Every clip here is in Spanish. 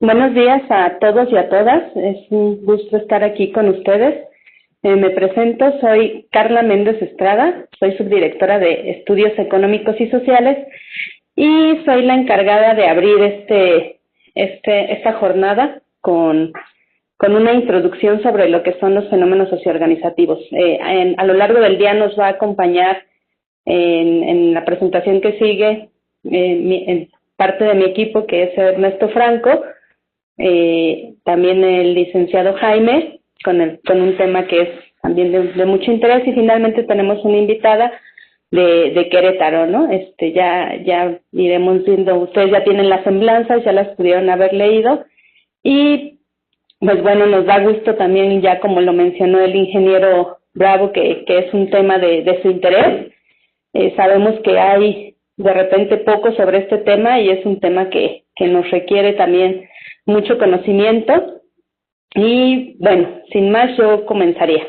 Buenos días a todos y a todas. Es un gusto estar aquí con ustedes. Me presento, soy Carla Méndez Estrada, soy subdirectora de Estudios Económicos y Sociales y soy la encargada de abrir esta jornada con una introducción sobre lo que son los fenómenos socioorganizativos. A lo largo del día nos va a acompañar en la presentación que sigue parte de mi equipo, que es Ernesto Franco, también el licenciado Jaime, con un tema que es también de mucho interés, y finalmente tenemos una invitada de Querétaro, ¿no? Ya iremos viendo, ustedes ya tienen las semblanzas, ya las pudieron haber leído, y pues bueno, nos da gusto también, ya como lo mencionó el ingeniero Bravo, que es un tema de su interés. Sabemos que hay de repente poco sobre este tema y es un tema que nos requiere también mucho conocimiento. Y bueno, sin más, yo comenzaría.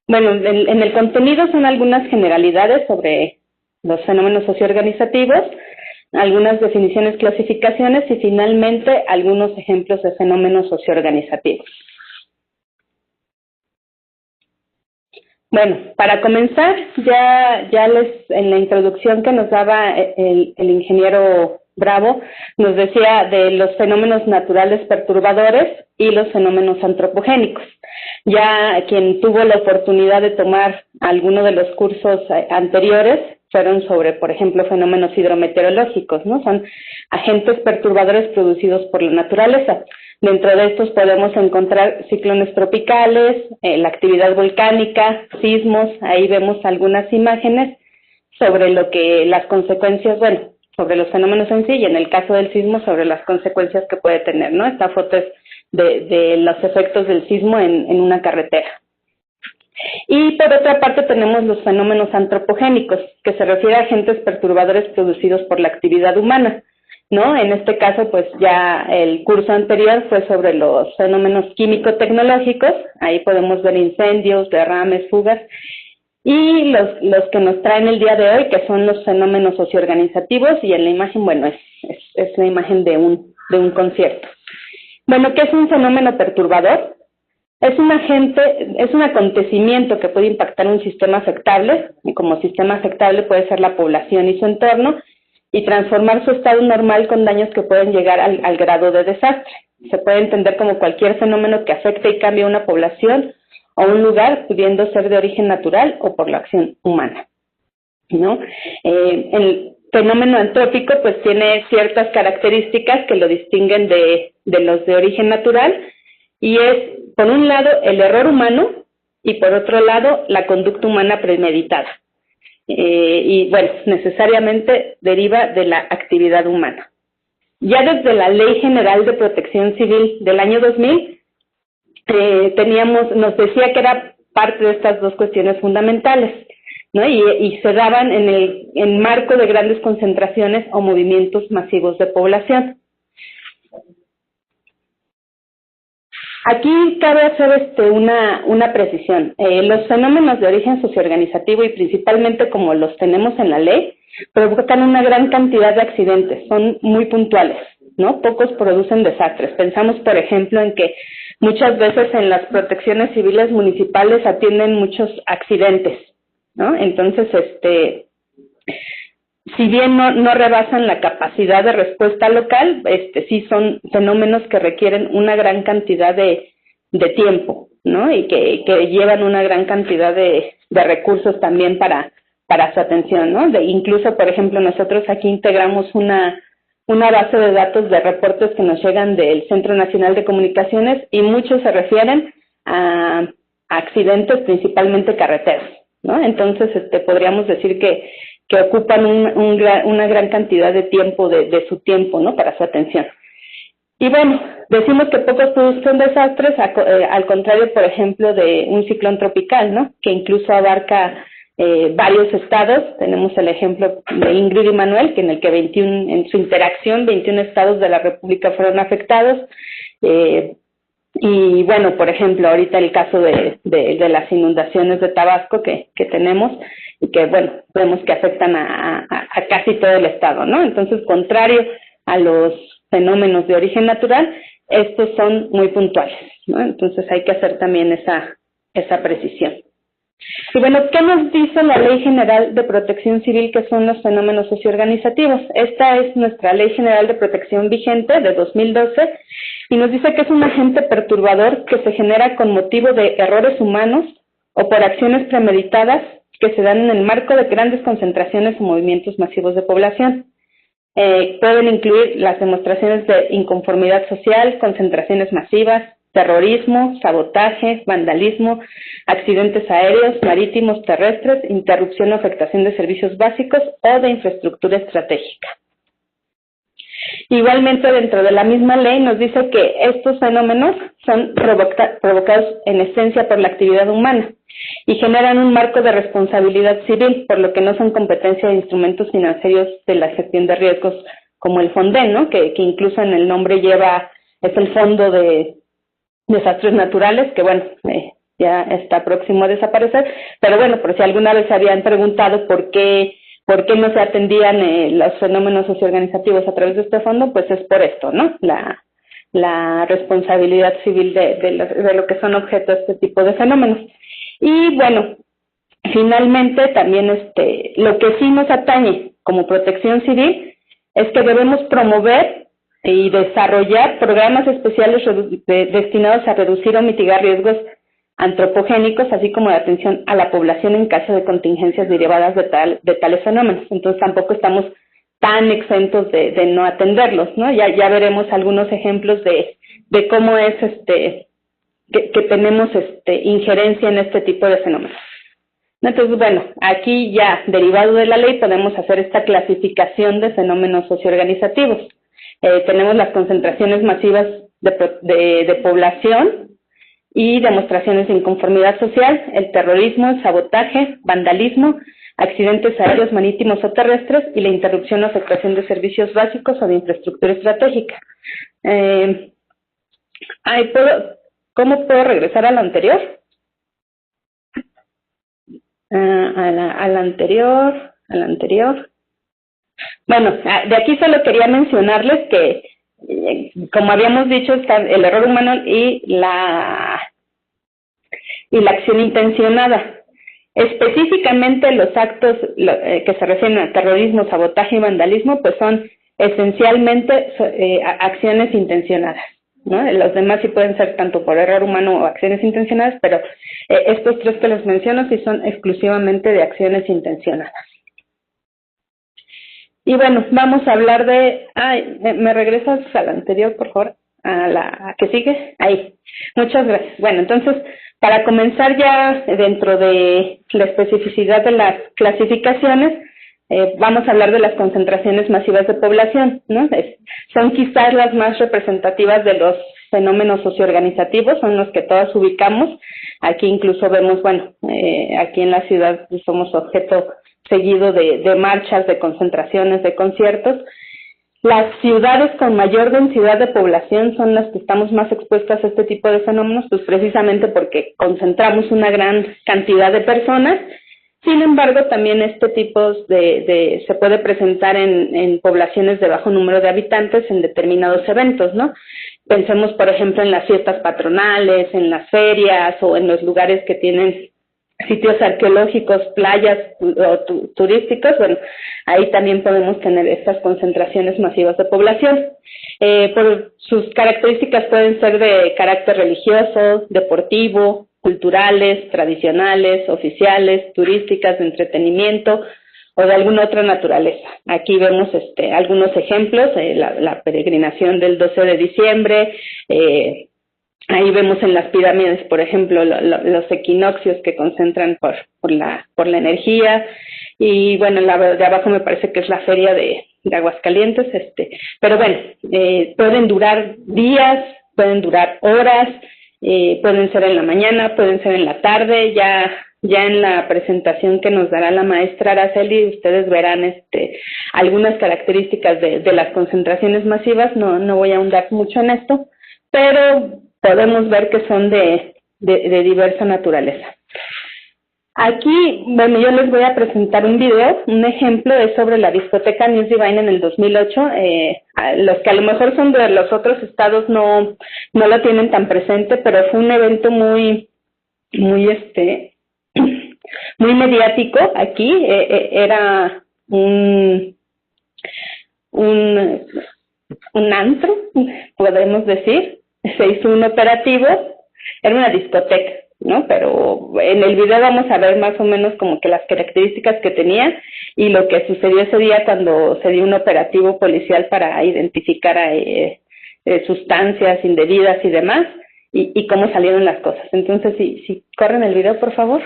Bueno, en el contenido son algunas generalidades sobre los fenómenos socioorganizativos, algunas definiciones, clasificaciones y finalmente algunos ejemplos de fenómenos socioorganizativos. Bueno, para comenzar, en la introducción que nos daba el ingeniero Bravo, nos decía de los fenómenos naturales perturbadores y los fenómenos antropogénicos. Ya quien tuvo la oportunidad de tomar alguno de los cursos anteriores fueron sobre, por ejemplo, fenómenos hidrometeorológicos, ¿no? Son agentes perturbadores producidos por la naturaleza. Dentro de estos podemos encontrar ciclones tropicales, la actividad volcánica, sismos. Ahí vemos algunas imágenes sobre las consecuencias, bueno, sobre los fenómenos en sí, y en el caso del sismo sobre las consecuencias que puede tener, ¿no? Esta foto es de los efectos del sismo en una carretera. Y por otra parte tenemos los fenómenos antropogénicos, que se refiere a agentes perturbadores producidos por la actividad humana, ¿no? En este caso, pues ya el curso anterior fue sobre los fenómenos químico-tecnológicos. Ahí podemos ver incendios, derrames, fugas, y los que nos traen el día de hoy, que son los fenómenos socioorganizativos, y en la imagen, bueno, es la imagen de un concierto. Bueno, ¿qué es un fenómeno perturbador? Es un acontecimiento que puede impactar un sistema afectable, y como sistema afectable puede ser la población y su entorno, y transformar su estado normal con daños que pueden llegar al grado de desastre. Se puede entender como cualquier fenómeno que afecte y cambie a una población o un lugar, pudiendo ser de origen natural o por la acción humana, ¿no? El fenómeno antrópico pues tiene ciertas características que lo distinguen de los de origen natural, y es, por un lado, el error humano y por otro lado, la conducta humana premeditada. Y bueno, necesariamente deriva de la actividad humana. Ya desde la Ley General de Protección Civil del año 2000, nos decía que era parte de estas dos cuestiones fundamentales, ¿no? Y se daban en marco de grandes concentraciones o movimientos masivos de población. Aquí cabe hacer una precisión. Los fenómenos de origen socioorganizativo, y principalmente como los tenemos en la ley, provocan una gran cantidad de accidentes, son muy puntuales, ¿no? Pocos producen desastres. Pensamos, por ejemplo, en que muchas veces en las protecciones civiles municipales atienden muchos accidentes, ¿no? Entonces, si bien no rebasan la capacidad de respuesta local, sí son fenómenos que requieren una gran cantidad de tiempo, ¿no? Y que llevan una gran cantidad de recursos también para su atención, ¿no? Incluso, por ejemplo, nosotros aquí integramos una base de datos de reportes que nos llegan del Centro Nacional de Comunicaciones, y muchos se refieren a accidentes principalmente carreteros, ¿no? Entonces, podríamos decir que ocupan una gran cantidad de tiempo, de su tiempo, ¿no? Para su atención. Y bueno, decimos que pocos producen desastres, al contrario, por ejemplo, de un ciclón tropical, ¿no? Que incluso abarca varios estados. Tenemos el ejemplo de Ingrid y Manuel, que en el que en su interacción, 21 estados de la República fueron afectados. Y bueno, por ejemplo, ahorita el caso de las inundaciones de Tabasco que tenemos y que, bueno, vemos que afectan a casi todo el estado, ¿no? Entonces, contrario a los fenómenos de origen natural, estos son muy puntuales, ¿no? Entonces hay que hacer también esa precisión. Y bueno, ¿qué nos dice la Ley General de Protección Civil que son los fenómenos socioorganizativos? Esta es nuestra Ley General de Protección vigente de 2012 y nos dice que es un agente perturbador que se genera con motivo de errores humanos o por acciones premeditadas que se dan en el marco de grandes concentraciones o movimientos masivos de población. Pueden incluir las demostraciones de inconformidad social, concentraciones masivas, terrorismo, sabotaje, vandalismo, accidentes aéreos, marítimos, terrestres, interrupción o afectación de servicios básicos o de infraestructura estratégica. Igualmente, dentro de la misma ley nos dice que estos fenómenos son provocados en esencia por la actividad humana y generan un marco de responsabilidad civil, por lo que no son competencia de instrumentos financieros de la gestión de riesgos como el FONDEN, ¿no? Que incluso en el nombre es el Fondo de Desastres Naturales, que bueno, ya está próximo a desaparecer, pero bueno, por si alguna vez habían preguntado por qué no se atendían los fenómenos socioorganizativos a través de este fondo, pues es por esto, ¿no? La responsabilidad civil de lo que son objeto de este tipo de fenómenos. Y bueno, finalmente también lo que sí nos atañe como protección civil es que debemos promover y desarrollar programas especiales destinados a reducir o mitigar riesgos antropogénicos, así como de atención a la población en caso de contingencias derivadas de tales fenómenos. Entonces tampoco estamos tan exentos de no atenderlos, ¿no? Ya veremos algunos ejemplos de cómo es que tenemos injerencia en este tipo de fenómenos. Entonces, bueno, aquí ya derivado de la ley podemos hacer esta clasificación de fenómenos socioorganizativos. Tenemos las concentraciones masivas de población y demostraciones de inconformidad social, el terrorismo, el sabotaje, vandalismo, accidentes aéreos, marítimos o terrestres y la interrupción o afectación de servicios básicos o de infraestructura estratégica. ¿Cómo puedo regresar a la anterior? A la anterior. Bueno, de aquí solo quería mencionarles que, como habíamos dicho, está el error humano y la acción intencionada. Específicamente los actos que se refieren a terrorismo, sabotaje y vandalismo, pues son esencialmente acciones intencionadas, ¿no? Los demás sí pueden ser tanto por error humano o acciones intencionadas, pero estos tres que les menciono sí son exclusivamente de acciones intencionadas. Y bueno, vamos a hablar de... ¿me regresas a la anterior, por favor? A la que sigue. Ahí. Muchas gracias. Bueno, entonces, para comenzar ya dentro de la especificidad de las clasificaciones, vamos a hablar de las concentraciones masivas de población, ¿no? Son quizás las más representativas de los fenómenos socioorganizativos, son los que todas ubicamos. Aquí incluso vemos, bueno, aquí en la ciudad somos objeto seguido de marchas, de concentraciones, de conciertos. Las ciudades con mayor densidad de población son las que estamos más expuestas a este tipo de fenómenos, pues precisamente porque concentramos una gran cantidad de personas. Sin embargo, también este tipo se puede presentar en poblaciones de bajo número de habitantes en determinados eventos, ¿no? Pensemos, por ejemplo, en las fiestas patronales, en las ferias o en los lugares que tienen sitios arqueológicos, playas o turísticos. Bueno, ahí también podemos tener estas concentraciones masivas de población. Por sus características pueden ser de carácter religioso, deportivo, culturales, tradicionales, oficiales, turísticas, de entretenimiento o de alguna otra naturaleza. Aquí vemos algunos ejemplos, la peregrinación del 12 de diciembre, ahí vemos en las pirámides, por ejemplo, los equinoccios que concentran por la energía, y bueno, la de abajo me parece que es la feria de Aguascalientes, pero bueno, pueden durar días, pueden durar horas, pueden ser en la mañana, pueden ser en la tarde. Ya en la presentación que nos dará la maestra Araceli, ustedes verán algunas características de las concentraciones masivas. No voy a ahondar mucho en esto, pero podemos ver que son de diversa naturaleza. Aquí, bueno, yo les voy a presentar un video, un ejemplo es sobre la discoteca News Divine en el 2008. Los que a lo mejor son de los otros estados no lo tienen tan presente, pero fue un evento muy mediático aquí. Era un antro, podemos decir. Se hizo un operativo, era una discoteca, ¿no? Pero en el video vamos a ver más o menos como que las características que tenía y lo que sucedió ese día cuando se dio un operativo policial para identificar a sustancias indebidas y demás, y cómo salieron las cosas. Entonces, si corren el video, por favor.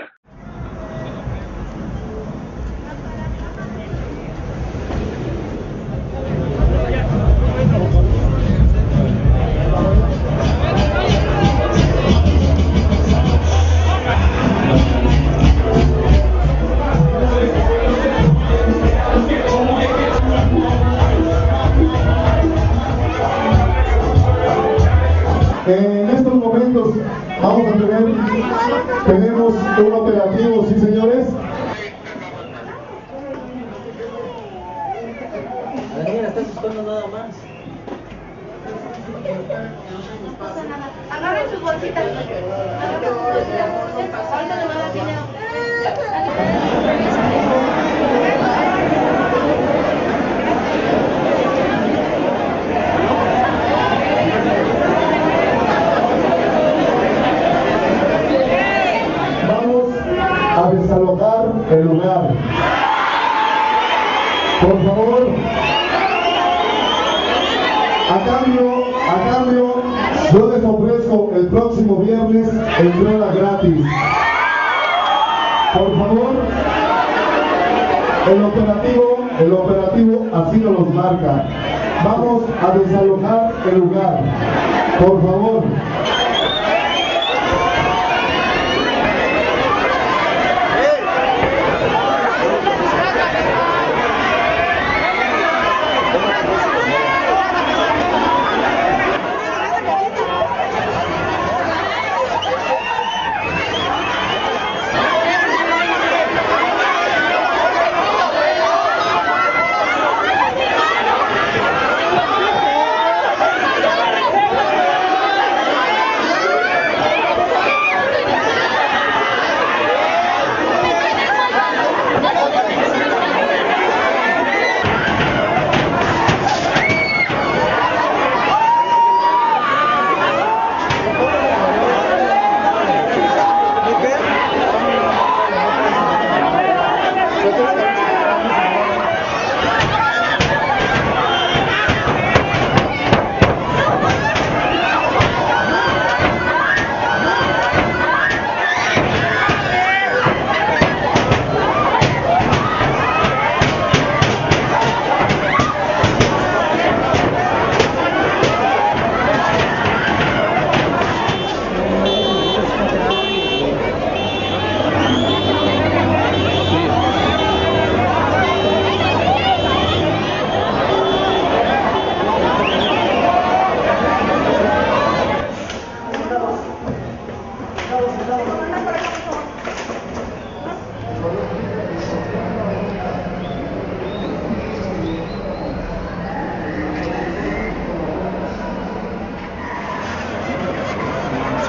En estos momentos tenemos un operativo, sí señores. La niña la está asustando nada más. No pasa nada. Agarren sus bolsitas. Ahorita le van a dar dinero. A desalojar el lugar. Por favor, a cambio, yo les ofrezco el próximo viernes entrada gratis. Por favor, el operativo así nos los marca. Vamos a desalojar el lugar. Por favor.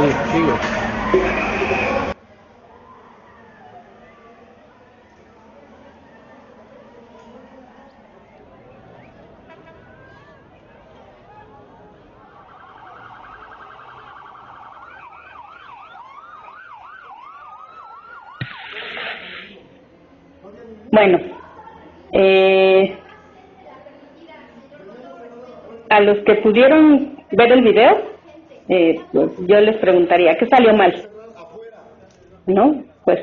Sí, sigue. Bueno, a los que pudieron ver el video, pues yo les preguntaría, ¿qué salió mal? ¿No? Pues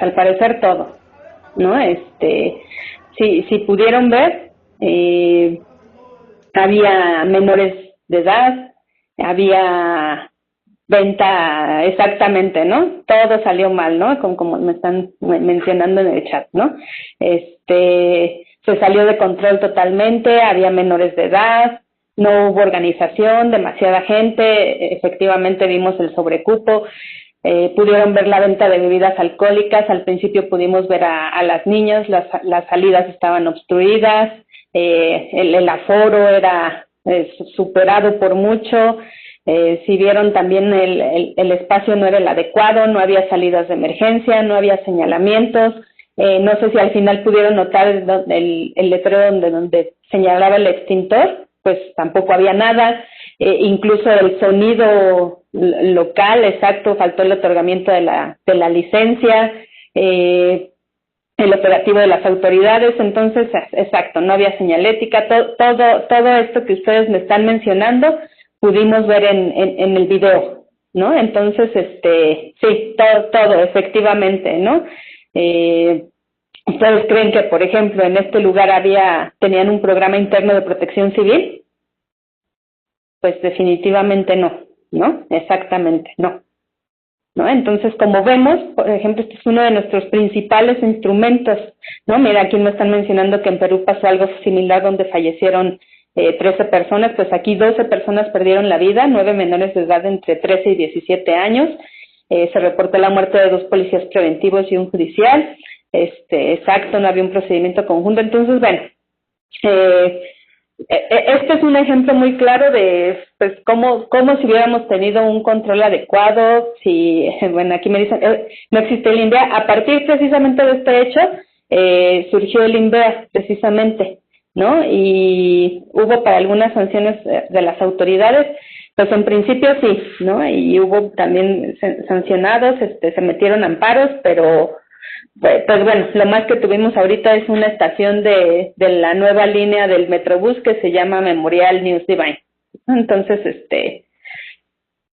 al parecer todo, ¿no? Si pudieron ver, había menores de edad, había venta exactamente, ¿no? Todo salió mal, ¿no? Como me están mencionando en el chat, ¿no? Se salió de control totalmente, había menores de edad, no hubo organización, demasiada gente, efectivamente vimos el sobrecupo, pudieron ver la venta de bebidas alcohólicas, al principio pudimos ver a las niñas, las salidas estaban obstruidas, el aforo era superado por mucho, si vieron también el espacio no era el adecuado, no había salidas de emergencia, no había señalamientos, no sé si al final pudieron notar el letrero donde señalaba el extintor, pues tampoco había nada, incluso el sonido local, exacto, faltó el otorgamiento de la licencia, el operativo de las autoridades, entonces, exacto, no había señalética, todo esto que ustedes me están mencionando, pudimos ver en el video, ¿no? Entonces, sí, todo, efectivamente, ¿no? ¿Ustedes creen que, por ejemplo, en este lugar tenían un programa interno de protección civil? Pues definitivamente ¿no? Exactamente, no. Entonces, como vemos, por ejemplo, este es uno de nuestros principales instrumentos, ¿no? Mira, aquí me están mencionando que en Perú pasó algo similar donde fallecieron 13 personas, pues aquí 12 personas perdieron la vida, 9 menores de edad entre 13 y 17 años, se reportó la muerte de 2 policías preventivos y un judicial, exacto, no había un procedimiento conjunto, entonces, bueno, este es un ejemplo muy claro de pues cómo si hubiéramos tenido un control adecuado, si, bueno, aquí me dicen, no existe el INVEA, a partir precisamente de este hecho, surgió el INVEA, precisamente, ¿no? Y hubo para algunas sanciones de las autoridades, pues en principio sí, ¿no? Y hubo también sancionados, se metieron amparos, pero pues bueno, lo más que tuvimos ahorita es una estación de la nueva línea del Metrobús que se llama Memorial News Divine. Entonces,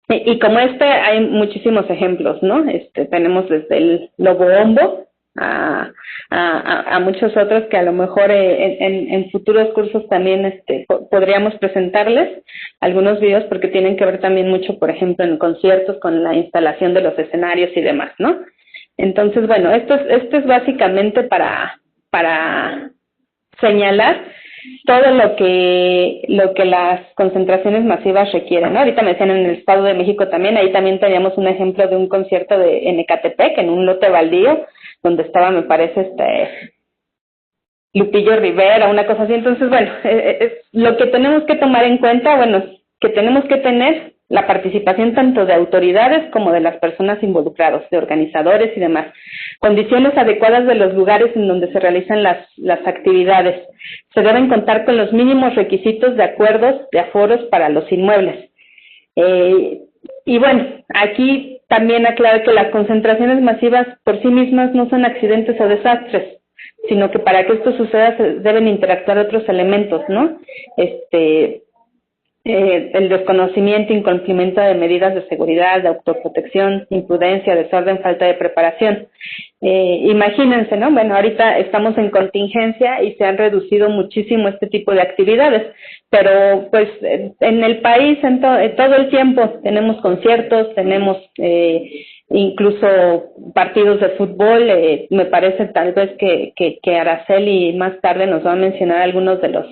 y como hay muchísimos ejemplos, ¿no? Tenemos desde el Lobo Hombo a muchos otros que a lo mejor en futuros cursos también podríamos presentarles algunos videos porque tienen que ver también mucho, por ejemplo, en conciertos con la instalación de los escenarios y demás, ¿no? Entonces, bueno, esto es básicamente para señalar todo lo que las concentraciones masivas requieren, ¿no? Ahorita me decían en el Estado de México también, ahí también teníamos un ejemplo de un concierto en Ecatepec, en un lote baldío, donde estaba, me parece, Lupillo Rivera, una cosa así. Entonces, bueno, lo que tenemos que tomar en cuenta, bueno, que tenemos que tener la participación tanto de autoridades como de las personas involucradas, de organizadores y demás. Condiciones adecuadas de los lugares en donde se realizan las actividades. Se deben contar con los mínimos requisitos de acuerdos de aforos para los inmuebles. Y bueno, aquí también aclaro que las concentraciones masivas por sí mismas no son accidentes o desastres, sino que para que esto suceda se deben interactuar otros elementos, ¿no? El desconocimiento, incumplimiento de medidas de seguridad, de autoprotección, imprudencia, desorden, falta de preparación. Imagínense, ¿no? Bueno, ahorita estamos en contingencia y se han reducido muchísimo este tipo de actividades, pero pues en el país todo el tiempo tenemos conciertos, tenemos incluso partidos de fútbol, me parece tal vez que Araceli más tarde nos va a mencionar algunos de los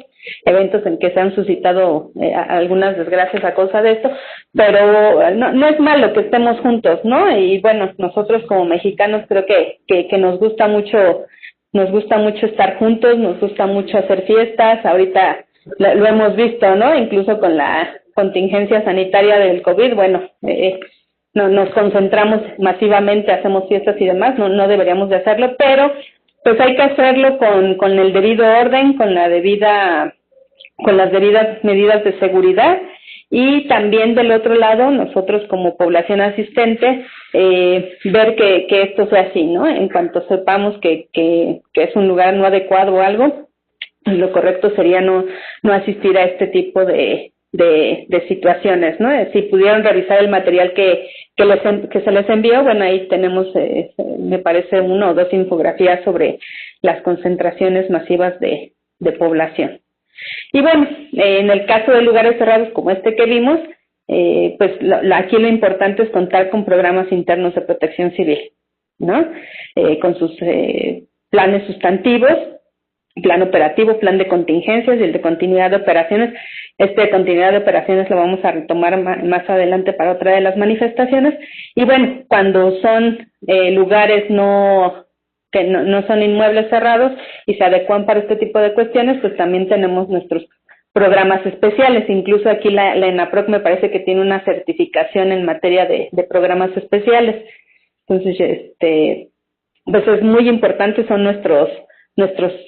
eventos en que se han suscitado algunas desgracias a causa de esto, pero no es malo que estemos juntos, ¿no? Y bueno, nosotros como mexicanos creo que nos gusta mucho estar juntos, nos gusta mucho hacer fiestas, ahorita lo hemos visto, ¿no? Incluso con la contingencia sanitaria del COVID, bueno, nos concentramos masivamente, hacemos fiestas y demás, no deberíamos de hacerlo, pero pues hay que hacerlo con el debido orden, con las debidas medidas de seguridad, y también del otro lado, nosotros como población asistente, ver que esto sea así, ¿no? En cuanto sepamos que es un lugar no adecuado o algo, lo correcto sería no asistir a este tipo de situaciones, ¿no? Si pudieron revisar el material que se les envió, bueno, ahí tenemos, me parece, 1 o 2 infografías sobre las concentraciones masivas de población. Y bueno, en el caso de lugares cerrados como este que vimos, pues aquí lo importante es contar con programas internos de protección civil, ¿no? Con sus planes sustantivos, plan operativo, plan de contingencias y el de continuidad de operaciones. Este de continuidad de operaciones lo vamos a retomar más adelante para otra de las manifestaciones. Y bueno, cuando son lugares que no son inmuebles cerrados y se adecuan para este tipo de cuestiones, pues también tenemos nuestros programas especiales. Incluso aquí la ENAPROC me parece que tiene una certificación en materia de programas especiales. Entonces, pues es muy importante, son nuestros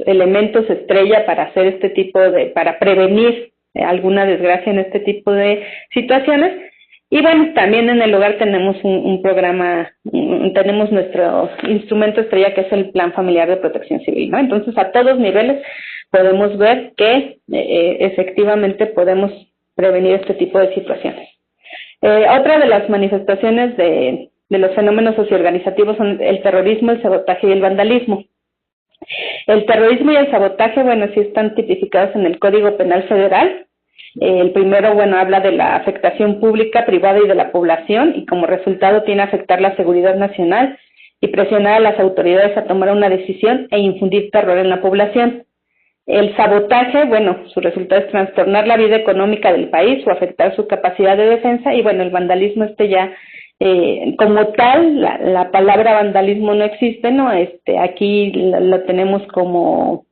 elementos estrella para hacer este tipo para prevenir alguna desgracia en este tipo de situaciones. Y bueno, también en el hogar tenemos un programa, tenemos nuestro instrumento estrella que es el Plan Familiar de Protección Civil, ¿no? Entonces, a todos niveles podemos ver que efectivamente podemos prevenir este tipo de situaciones. Otra de las manifestaciones de los fenómenos socioorganizativos son el terrorismo, el sabotaje y el vandalismo. El terrorismo y el sabotaje, bueno, sí están tipificados en el Código Penal Federal. El primero, bueno, habla de la afectación pública, privada y de la población, y como resultado tiene afectar la seguridad nacional y presionar a las autoridades a tomar una decisión e infundir terror en la población. El sabotaje, bueno, su resultado es trastornar la vida económica del país o afectar su capacidad de defensa, y bueno, el vandalismo ya como tal, la palabra vandalismo no existe, ¿no? Aquí lo tenemos como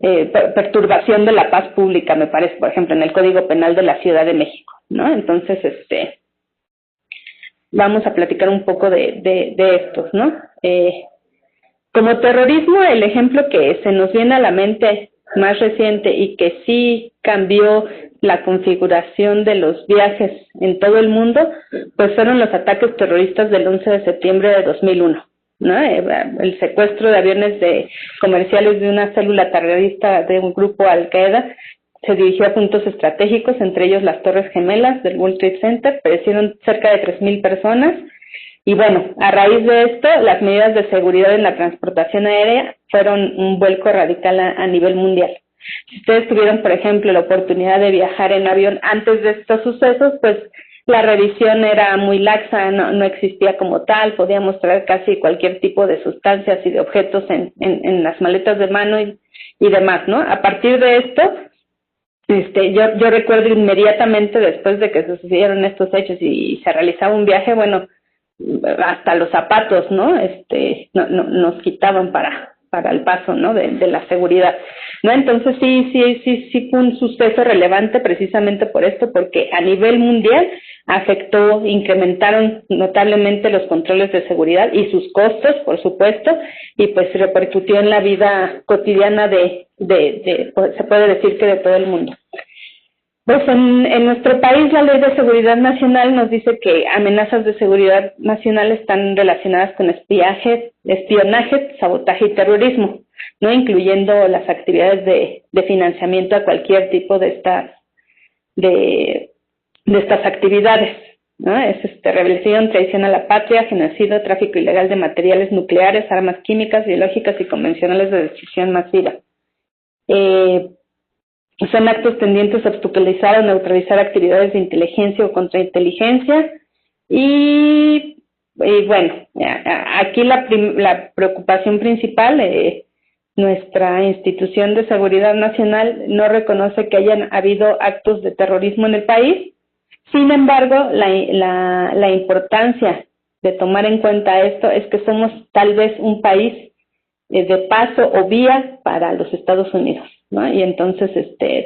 perturbación de la paz pública, me parece, por ejemplo, en el Código Penal de la Ciudad de México, ¿no? Entonces, vamos a platicar un poco de estos, ¿no? Como terrorismo, el ejemplo que se nos viene a la mente más reciente y que sí cambió la configuración de los viajes en todo el mundo, pues fueron los ataques terroristas del 11 de septiembre de 2001, ¿no? El secuestro de aviones comerciales de una célula terrorista de un grupo Al-Qaeda se dirigió a puntos estratégicos, entre ellos las Torres Gemelas del World Trade Center, perecieron cerca de 3,000 personas. Y bueno, a raíz de esto, las medidas de seguridad en la transportación aérea fueron un vuelco radical a nivel mundial. Si ustedes tuvieron, por ejemplo, la oportunidad de viajar en avión antes de estos sucesos, pues la revisión era muy laxa, no existía como tal, podíamos traer casi cualquier tipo de sustancias y de objetos en las maletas de mano y demás, ¿no? A partir de esto, yo recuerdo inmediatamente después de que sucedieron estos hechos y se realizaba un viaje, bueno, hasta los zapatos, ¿no? Nos quitaban para el paso, ¿no? De la seguridad, ¿no? Entonces sí fue un suceso relevante precisamente por esto, porque a nivel mundial incrementaron notablemente los controles de seguridad y sus costos, por supuesto, y pues repercutió en la vida cotidiana se puede decir que de todo el mundo. Pues en nuestro país la Ley de Seguridad Nacional nos dice que amenazas de seguridad nacional están relacionadas con espionaje, sabotaje y terrorismo, ¿no? Incluyendo las actividades de financiamiento a cualquier tipo de estas actividades, ¿no? Es rebelión, traición a la patria, genocidio, tráfico ilegal de materiales nucleares, armas químicas, biológicas y convencionales de destrucción masiva. Son actos tendientes a obstaculizar o neutralizar actividades de inteligencia o contrainteligencia. Y bueno, aquí la preocupación principal, nuestra institución de seguridad nacional no reconoce que hayan habido actos de terrorismo en el país. Sin embargo, la importancia de tomar en cuenta esto es que somos tal vez un país de paso o vía para los Estados Unidos, ¿no? Y entonces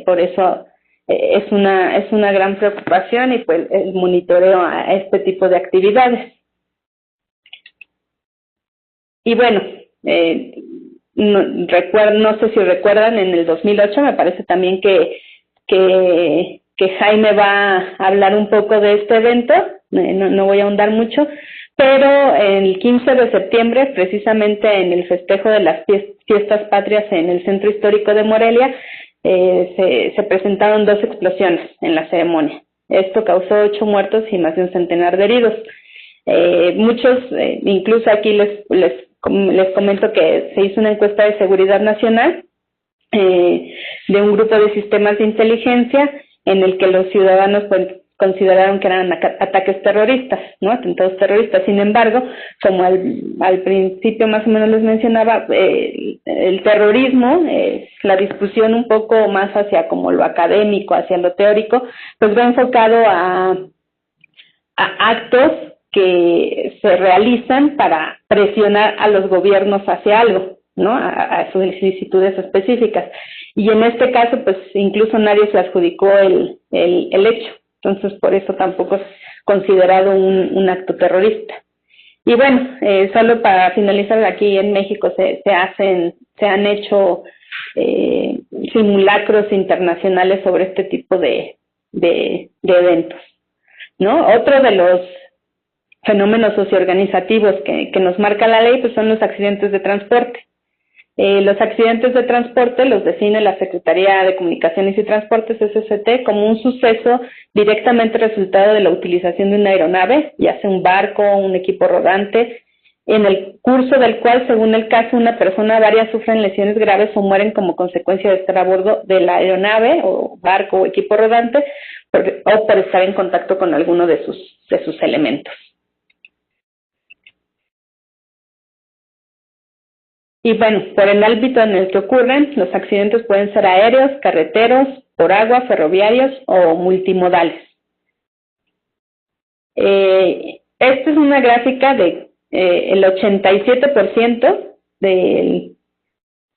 por eso es una gran preocupación y pues el monitoreo a este tipo de actividades. Y bueno, no sé si recuerdan, en el 2008 me parece también que Jaime va a hablar un poco de este evento, no voy a ahondar mucho, pero el 15 de septiembre, precisamente en el festejo de las fiestas patrias en el Centro Histórico de Morelia, se presentaron 2 explosiones en la ceremonia. Esto causó 8 muertos y más de un centenar de heridos. Muchos, incluso aquí les comento que se hizo una encuesta de seguridad nacional de un grupo de sistemas de inteligencia en el que los ciudadanos pues consideraron que eran ataques terroristas, ¿no? Atentados terroristas. Sin embargo, como al principio más o menos les mencionaba, el terrorismo, la discusión un poco más hacia como lo académico, hacia lo teórico, pues va enfocado a actos que se realizan para presionar a los gobiernos hacia algo, ¿no? A solicitudes específicas. Y en este caso, pues incluso nadie se adjudicó el hecho. Entonces, por eso tampoco es considerado un acto terrorista. Y bueno, solo para finalizar, aquí en México se han hecho simulacros internacionales sobre este tipo de eventos, ¿no? Otro de los fenómenos socioorganizativos que nos marca la ley pues son los accidentes de transporte. Los accidentes de transporte los define la Secretaría de Comunicaciones y Transportes, SCT, como un suceso directamente resultado de la utilización de una aeronave, ya sea un barco o un equipo rodante, en el curso del cual, según el caso, una persona o varias sufren lesiones graves o mueren como consecuencia de estar a bordo de la aeronave o barco o equipo rodante o por estar en contacto con alguno de sus elementos. Y bueno, por el ámbito en el que ocurren, los accidentes pueden ser aéreos, carreteros, por agua, ferroviarios o multimodales. Esta es una gráfica de el 87% de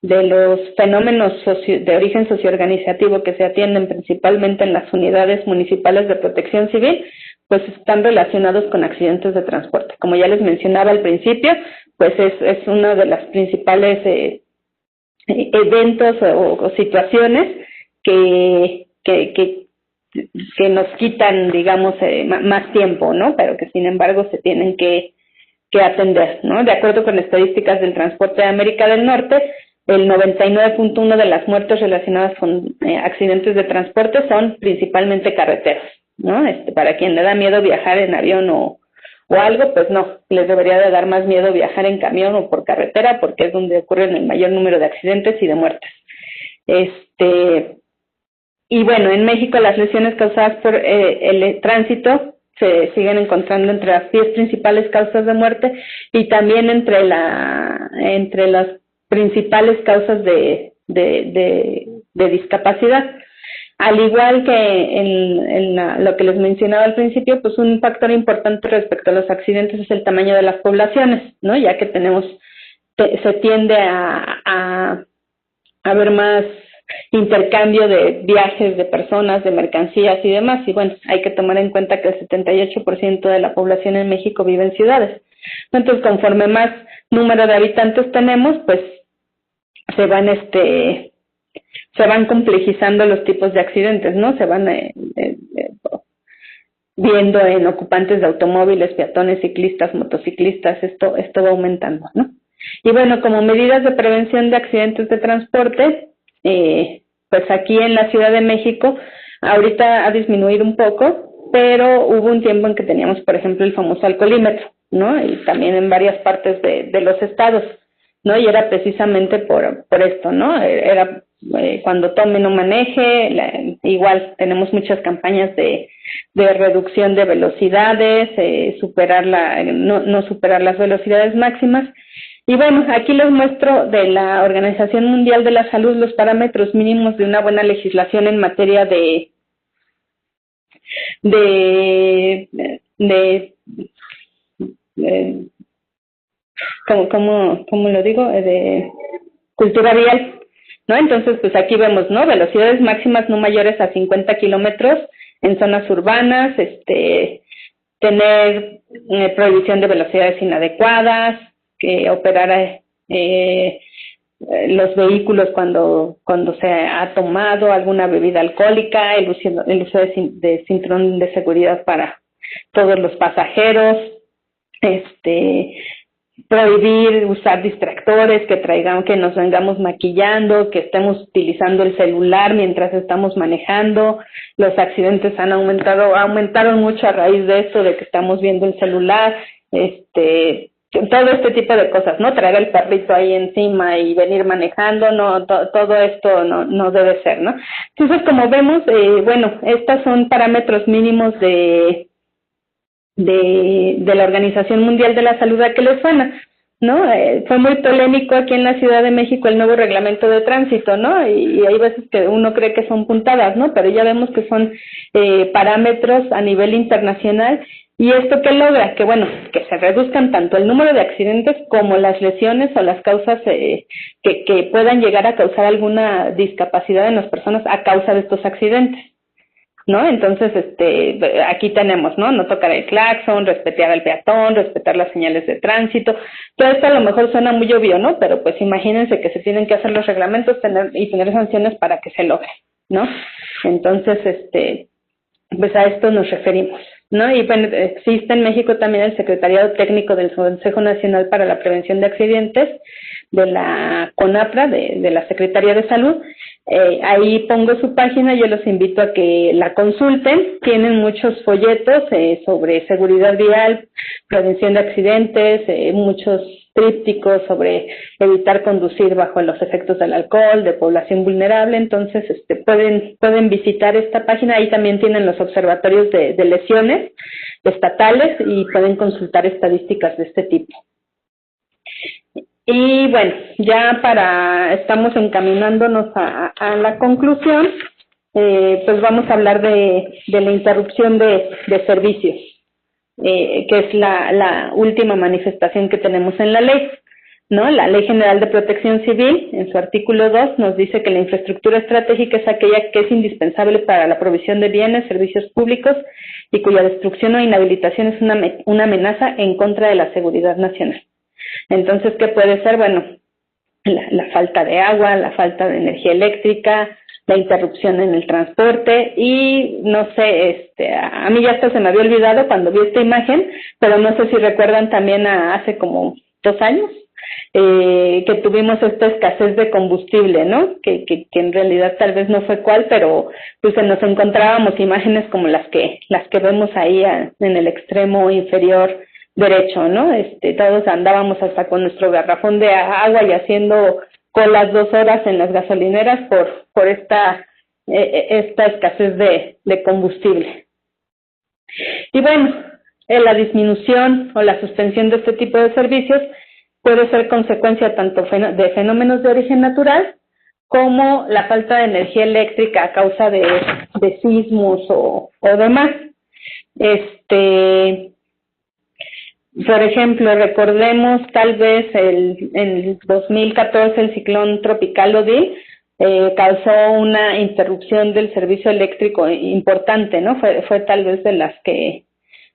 los fenómenos de origen socioorganizativo que se atienden principalmente en las unidades municipales de protección civil, pues están relacionados con accidentes de transporte. Como ya les mencionaba al principio, pues es uno de las principales eventos o situaciones que nos quitan, digamos, más tiempo, ¿no? Pero que sin embargo se tienen que atender, ¿no? De acuerdo con estadísticas del transporte de América del Norte, el 99.1% de las muertes relacionadas con accidentes de transporte son principalmente carreteros, ¿no? Para quien le da miedo viajar en avión o algo, pues no, les debería de dar más miedo viajar en camión o por carretera, porque es donde ocurren el mayor número de accidentes y de muertes. Y bueno, en México las lesiones causadas por el tránsito se siguen encontrando entre las 10 principales causas de muerte y también entre las principales causas de discapacidad. Al igual que en lo que les mencionaba al principio, pues un factor importante respecto a los accidentes es el tamaño de las poblaciones, ¿no? Ya que se tiende a haber más intercambio de viajes de personas, de mercancías y demás. Y bueno, hay que tomar en cuenta que el 78% de la población en México vive en ciudades. Entonces, conforme más número de habitantes tenemos, pues se van complejizando los tipos de accidentes, ¿no? Se van viendo en ocupantes de automóviles, peatones, ciclistas, motociclistas, esto va aumentando, ¿no? Y bueno, como medidas de prevención de accidentes de transporte, pues aquí en la Ciudad de México, ahorita ha disminuido un poco, pero hubo un tiempo en que teníamos, por ejemplo, el famoso alcoholímetro, ¿no? Y también en varias partes de los estados, ¿no? Y era precisamente por esto, ¿no? Era cuando tome no maneje, igual tenemos muchas campañas de reducción de velocidades, no superar las velocidades máximas. Y bueno, aquí les muestro de la Organización Mundial de la Salud los parámetros mínimos de una buena legislación en materia ¿cómo lo digo? De cultura vial, ¿no? Entonces, pues aquí vemos, ¿no? Velocidades máximas no mayores a 50 kilómetros en zonas urbanas, tener prohibición de velocidades inadecuadas, operar los vehículos cuando se ha tomado alguna bebida alcohólica, el uso de cinturón de seguridad para todos los pasajeros, prohibir usar distractores, que nos vengamos maquillando, que estemos utilizando el celular mientras estamos manejando. Los accidentes aumentaron mucho a raíz de esto, de que estamos viendo el celular, todo este tipo de cosas, ¿no? Traer el perrito ahí encima y venir manejando, no, todo esto no debe ser, ¿no? Entonces, como vemos, bueno, estos son parámetros mínimos de la Organización Mundial de la Salud. ¿A qué les suena? ¿No? Fue muy polémico aquí en la Ciudad de México el nuevo reglamento de tránsito, ¿no? Y hay veces que uno cree que son puntadas, ¿no? Pero ya vemos que son parámetros a nivel internacional. ¿Y esto qué logra? Que, bueno, que se reduzcan tanto el número de accidentes como las lesiones o las causas que puedan llegar a causar alguna discapacidad en las personas a causa de estos accidentes, ¿no? Entonces, aquí tenemos, ¿no? No tocar el claxon, respetar al peatón, respetar las señales de tránsito. Todo esto a lo mejor suena muy obvio, ¿no? Pero pues imagínense que se tienen que hacer los reglamentos tener sanciones para que se logre, ¿no? Entonces, pues a esto nos referimos, ¿no? Y bueno, existe en México también el Secretariado Técnico del Consejo Nacional para la Prevención de Accidentes, de la CONAPRA, de la Secretaría de Salud. Ahí pongo su página, yo los invito a que la consulten. Tienen muchos folletos sobre seguridad vial, prevención de accidentes, muchos trípticos sobre evitar conducir bajo los efectos del alcohol, de población vulnerable. Entonces, pueden visitar esta página. Ahí también tienen los observatorios de lesiones estatales y pueden consultar estadísticas de este tipo. Y bueno, ya estamos encaminándonos a la conclusión, pues vamos a hablar de la interrupción de servicios, que es la última manifestación que tenemos en la ley, ¿no? La Ley General de Protección Civil, en su artículo 2, nos dice que la infraestructura estratégica es aquella que es indispensable para la provisión de bienes, servicios públicos y cuya destrucción o inhabilitación es una amenaza en contra de la seguridad nacional. Entonces, ¿qué puede ser? Bueno, la falta de agua, la falta de energía eléctrica, la interrupción en el transporte y, no sé, a mí ya hasta se me había olvidado cuando vi esta imagen, pero no sé si recuerdan también hace como 2 años, que tuvimos esta escasez de combustible, ¿no? Que en realidad tal vez no fue cual, pero pues nos encontrábamos imágenes como las que vemos ahí en el extremo inferior derecho, ¿no? Todos andábamos hasta con nuestro garrafón de agua y haciendo colas 2 horas en las gasolineras por esta escasez de combustible. Y bueno, la disminución o la suspensión de este tipo de servicios puede ser consecuencia tanto de fenómenos de origen natural como la falta de energía eléctrica a causa de sismos o demás. Por ejemplo, recordemos tal vez en 2014 el ciclón tropical Odile causó una interrupción del servicio eléctrico importante, ¿no? Fue tal vez de las que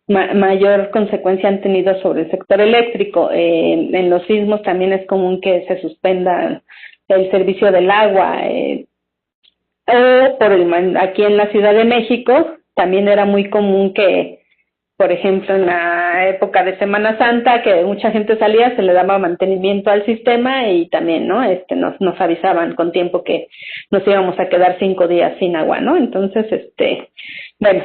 mayor consecuencia han tenido sobre el sector eléctrico. En los sismos también es común que se suspenda el servicio del agua. Aquí en la Ciudad de México también era muy común que, por ejemplo, en la época de Semana Santa, que mucha gente salía, se le daba mantenimiento al sistema y también, ¿no? Nos avisaban con tiempo que nos íbamos a quedar 5 días sin agua, ¿no? Entonces, bueno,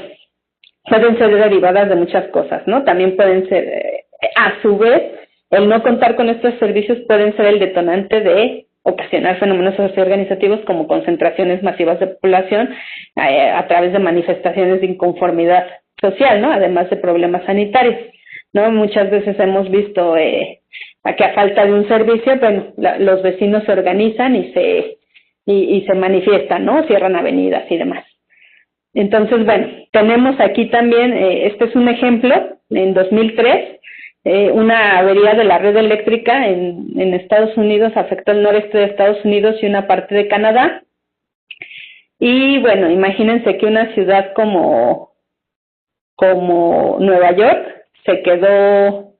pueden ser derivadas de muchas cosas, ¿no? También pueden ser, a su vez, el no contar con estos servicios pueden ser el detonante de ocasionar fenómenos socioorganizativos como concentraciones masivas de población a través de manifestaciones de inconformidad social, ¿no? Además de problemas sanitarios, ¿no? Muchas veces hemos visto que a falta de un servicio, bueno, los vecinos se organizan y se manifiestan, ¿no? Cierran avenidas y demás. Entonces, bueno, tenemos aquí también, este es un ejemplo, en 2003, una avería de la red eléctrica en Estados Unidos afectó el noreste de Estados Unidos y una parte de Canadá. Y bueno, imagínense que una ciudad como Nueva York se quedó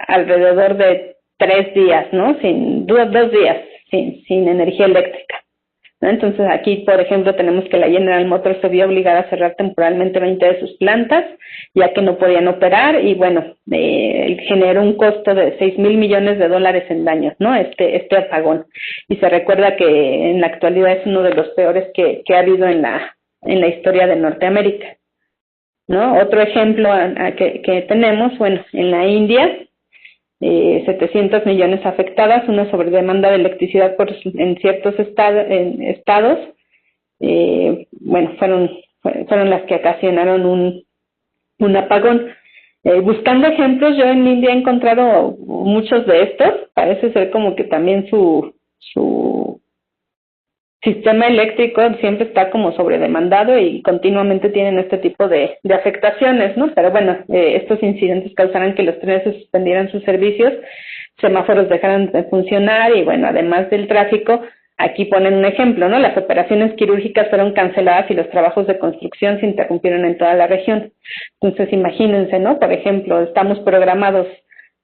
alrededor de 3 días, ¿no? 2 días sin energía eléctrica, ¿no? Entonces aquí, por ejemplo, tenemos que la General Motors se vio obligada a cerrar temporalmente 20 de sus plantas, ya que no podían operar y bueno, generó un costo de $6,000 millones en daños, ¿no? Este apagón. Y se recuerda que en la actualidad es uno de los peores que ha habido en la historia de Norteamérica, ¿no? Otro ejemplo que tenemos, bueno, en la India, 700 millones afectadas, una sobredemanda de electricidad en ciertos estados, bueno, fueron las que ocasionaron un apagón. Buscando ejemplos, yo en India he encontrado muchos de estos. Parece ser como que también su sistema eléctrico siempre está como sobredemandado y continuamente tienen este tipo de afectaciones, ¿no? Pero bueno, estos incidentes causaron que los trenes suspendieran sus servicios, semáforos dejaran de funcionar y bueno, además del tráfico, aquí ponen un ejemplo, ¿no? Las operaciones quirúrgicas fueron canceladas y los trabajos de construcción se interrumpieron en toda la región. Entonces, imagínense, ¿no? Por ejemplo, estamos programados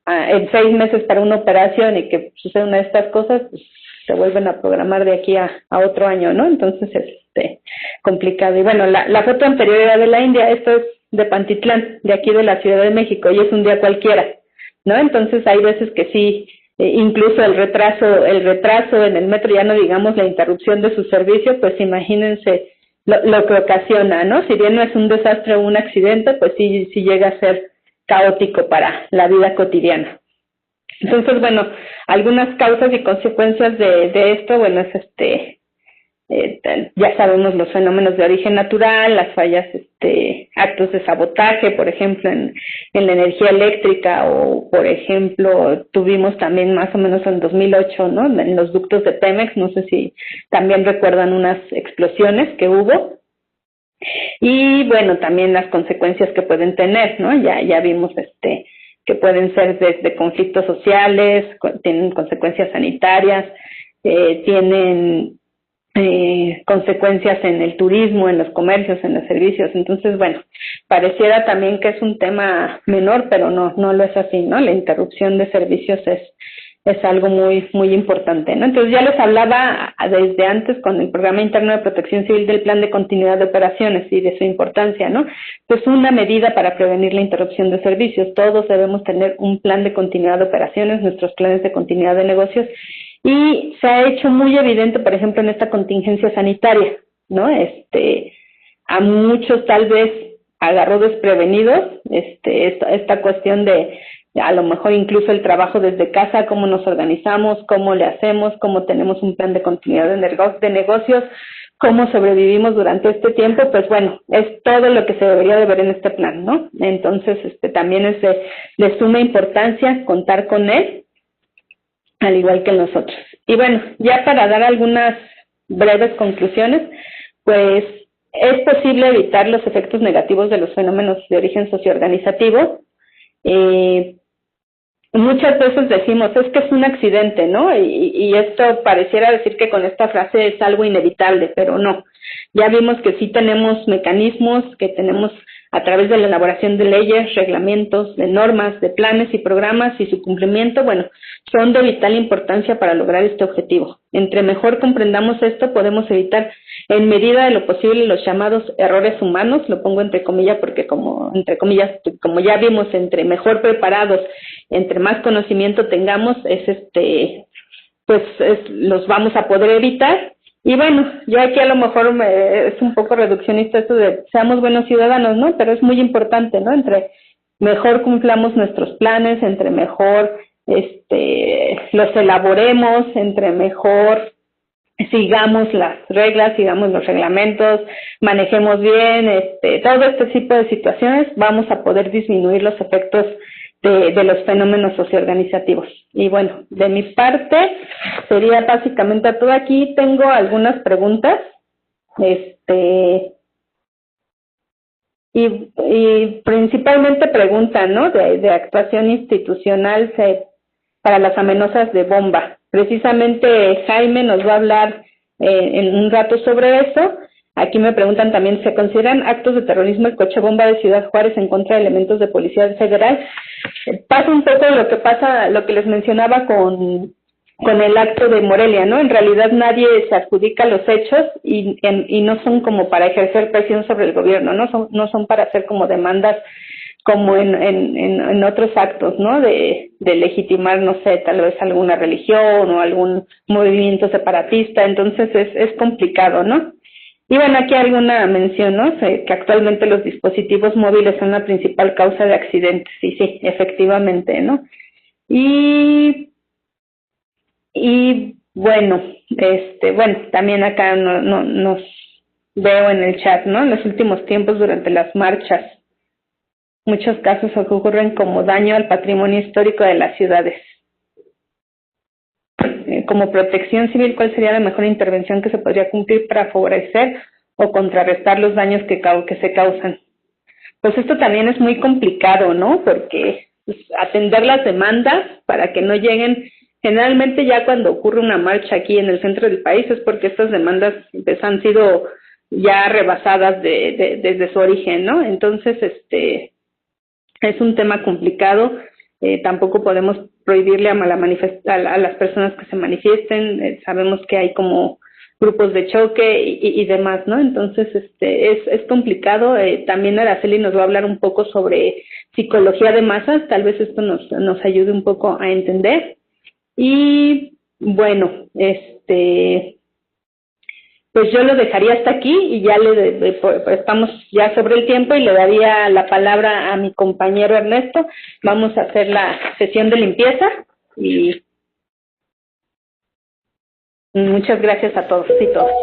en 6 meses para una operación y que suceda una de estas cosas, pues se vuelven a programar de aquí a otro año, ¿no? Entonces, complicado. Y bueno, la foto anterior era de la India, esto es de Pantitlán, de aquí de la Ciudad de México, y es un día cualquiera, ¿no? Entonces, hay veces que sí, incluso el retraso en el metro, ya no digamos la interrupción de su servicio, pues imagínense lo que ocasiona, ¿no? Si bien no es un desastre o un accidente, pues sí llega a ser caótico para la vida cotidiana. Entonces, bueno, algunas causas y consecuencias de esto, bueno, es ya sabemos los fenómenos de origen natural, las fallas, actos de sabotaje, por ejemplo, en la energía eléctrica, o por ejemplo, tuvimos también más o menos en 2008, ¿no? En los ductos de Pemex, no sé si también recuerdan unas explosiones que hubo. Y bueno, también las consecuencias que pueden tener, ¿no? Ya vimos que pueden ser desde conflictos sociales, tienen consecuencias sanitarias, tienen consecuencias en el turismo, en los comercios, en los servicios. Entonces, bueno, pareciera también que es un tema menor, pero no lo es así, ¿no? La interrupción de servicios es algo muy, muy importante, ¿no? Entonces, ya les hablaba desde antes con el Programa Interno de Protección Civil del Plan de Continuidad de Operaciones y de su importancia, ¿no? Pues una medida para prevenir la interrupción de servicios. Todos debemos tener un plan de continuidad de operaciones, nuestros planes de continuidad de negocios, y se ha hecho muy evidente, por ejemplo, en esta contingencia sanitaria, ¿no? A muchos tal vez agarró desprevenidos esta cuestión de a lo mejor incluso el trabajo desde casa, cómo nos organizamos, cómo le hacemos, cómo tenemos un plan de continuidad de negocios, cómo sobrevivimos durante este tiempo. Pues bueno, es todo lo que se debería de ver en este plan, ¿no? Entonces, también es de suma importancia contar con él, al igual que nosotros. Y bueno, ya para dar algunas breves conclusiones, pues es posible evitar los efectos negativos de los fenómenos de origen socioorganizativo. Muchas veces decimos, es que es un accidente, ¿no? Y esto pareciera decir que con esta frase es algo inevitable, pero no. Ya vimos que sí tenemos mecanismos, que tenemos a través de la elaboración de leyes, reglamentos, de normas, de planes y programas y su cumplimiento, bueno, son de vital importancia para lograr este objetivo. Entre mejor comprendamos esto, podemos evitar en medida de lo posible los llamados errores humanos, lo pongo entre comillas porque como ya vimos, entre mejor preparados, entre más conocimiento tengamos, los vamos a poder evitar. Y bueno, yo aquí a lo mejor es un poco reduccionista esto de seamos buenos ciudadanos, ¿no? Pero es muy importante, ¿no? Entre mejor cumplamos nuestros planes, entre mejor los elaboremos, entre mejor sigamos las reglas, sigamos los reglamentos, manejemos bien, todo este tipo de situaciones, vamos a poder disminuir los efectos de los fenómenos socioorganizativos. Y bueno, de mi parte sería básicamente todo. Aquí tengo algunas preguntas, y principalmente preguntan, ¿no? De actuación institucional para las amenazas de bomba. Precisamente Jaime nos va a hablar en un rato sobre eso. Aquí me preguntan también, ¿se consideran actos de terrorismo el coche bomba de Ciudad Juárez en contra de elementos de Policía Federal? Pasa un poco lo que les mencionaba con el acto de Morelia, ¿no? En realidad nadie se adjudica los hechos y no son como para ejercer presión sobre el gobierno, no son para hacer como demandas como en otros actos, ¿no? De legitimar, no sé, tal vez alguna religión o algún movimiento separatista. Entonces es complicado, ¿no? Y bueno, aquí alguna mención, ¿no? Que actualmente los dispositivos móviles son la principal causa de accidentes. Y sí, efectivamente, ¿no? Y bueno, también acá nos veo en el chat, ¿no? En los últimos tiempos durante las marchas, muchos casos ocurren como daño al patrimonio histórico de las ciudades. Como protección civil, ¿cuál sería la mejor intervención que se podría cumplir para favorecer o contrarrestar los daños que se causan? Pues esto también es muy complicado, ¿no? Porque pues, atender las demandas para que no lleguen, generalmente ya cuando ocurre una marcha aquí en el centro del país es porque estas demandas pues, han sido ya rebasadas desde su origen, ¿no? Entonces, es un tema complicado. Tampoco podemos prohibirle a las personas que se manifiesten. Sabemos que hay como grupos de choque y demás, ¿no? Entonces, es complicado. También Araceli nos va a hablar un poco sobre psicología de masas. Tal vez esto nos ayude un poco a entender. Y bueno, pues yo lo dejaría hasta aquí y ya estamos ya sobre el tiempo y le daría la palabra a mi compañero Ernesto. Vamos a hacer la sesión de limpieza y muchas gracias a todos y todas.